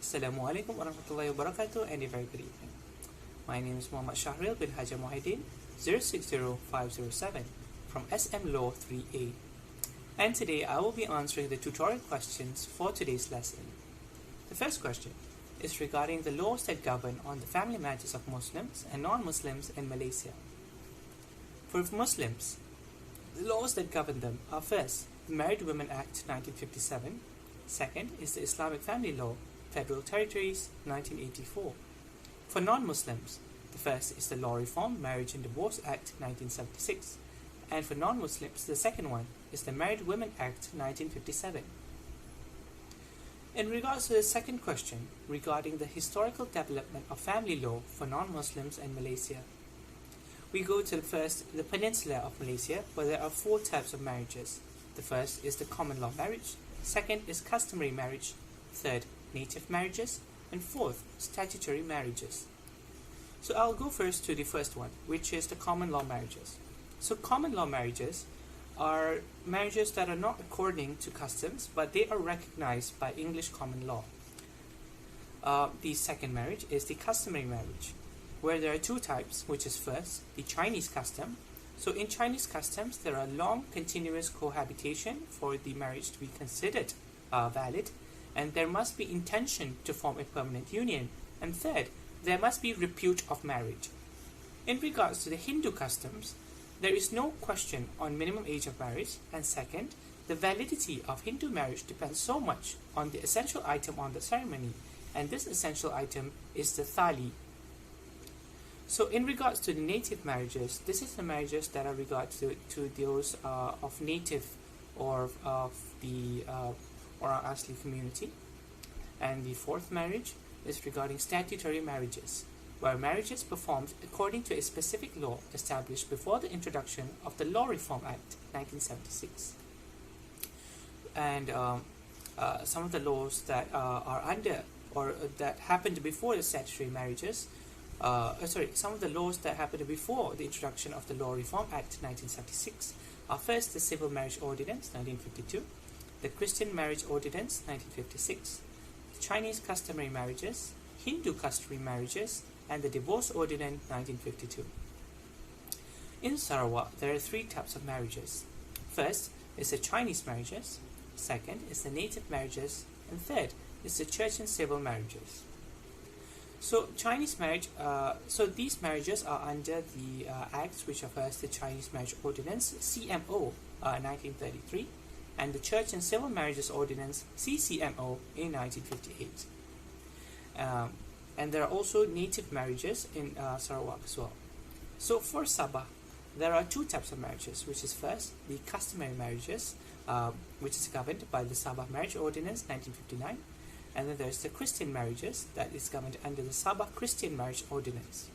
Assalamualaikum warahmatullahi wabarakatuh and a very good evening. My name is Shahril bin Haja Mohaideen 060507 from SM Law 3A, and today I will be answering the tutorial questions for today's lesson. The first question is regarding the laws that govern on the family matters of Muslims and non-Muslims in Malaysia. For Muslims, the laws that govern them are first, the Married Women Act 1957, second is the Islamic Family Law, Federal Territories 1984. For non-Muslims, the first is the Law Reform Marriage and Divorce Act 1976, and for non-Muslims, the second one is the Married Women Act 1957. In regards to the second question regarding the historical development of family law for non-Muslims in Malaysia, we go to the peninsula of Malaysia, where there are four types of marriages. The first is the common law marriage, second is customary marriage, third, native marriages, and fourth, statutory marriages. So I'll go first to the first one, which is the common law marriages. So common law marriages are marriages that are not according to customs, but they are recognized by English common law. The second marriage is the customary marriage, where there are two types, which is first, the Chinese custom. So in Chinese customs, there are long continuous cohabitation for the marriage to be considered valid, and there must be intention to form a permanent union, and third, there must be repute of marriage. In regards to the Hindu customs, there is no question on minimum age of marriage, and second, the validity of Hindu marriage depends so much on the essential item on the ceremony, and this essential item is the thali. So in regards to the native marriages, this is the marriages that are regards to those of native or of the or our Asli community. And the fourth marriage is regarding statutory marriages, where marriage is performed according to a specific law established before the introduction of the Law Reform Act 1976. And some of the laws that are under or that happened before the statutory marriages, some of the laws that happened before the introduction of the Law Reform Act 1976 are first the Civil Marriage Ordinance 1952, the Christian Marriage Ordinance 1956, the Chinese customary marriages, Hindu customary marriages, and the Divorce Ordinance 1952. In Sarawak, there are three types of marriages. First is the Chinese marriages, second is the native marriages, and third is the church and civil marriages. So Chinese marriage, so these marriages are under the acts which are first the Chinese Marriage Ordinance CMO 1933 and the Church and Civil Marriages Ordinance CCMO in 1958. And there are also native marriages in Sarawak as well. So for Sabah, there are two types of marriages, which is first the customary marriages, which is governed by the Sabah Marriage Ordinance 1959. And then there's the Christian marriages that is governed under the Sabah Christian Marriage Ordinance.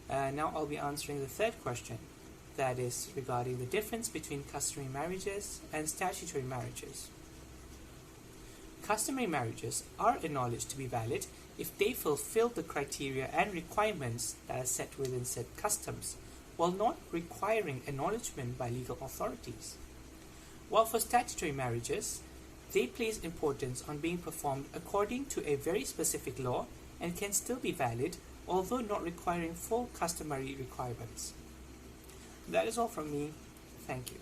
Now I'll be answering the third question, that is regarding the difference between customary marriages and statutory marriages. Customary marriages are acknowledged to be valid if they fulfill the criteria and requirements that are set within said customs, while not requiring acknowledgement by legal authorities. While for statutory marriages, they place importance on being performed according to a very specific law and can still be valid, although not requiring full customary requirements. That is all from me. Thank you.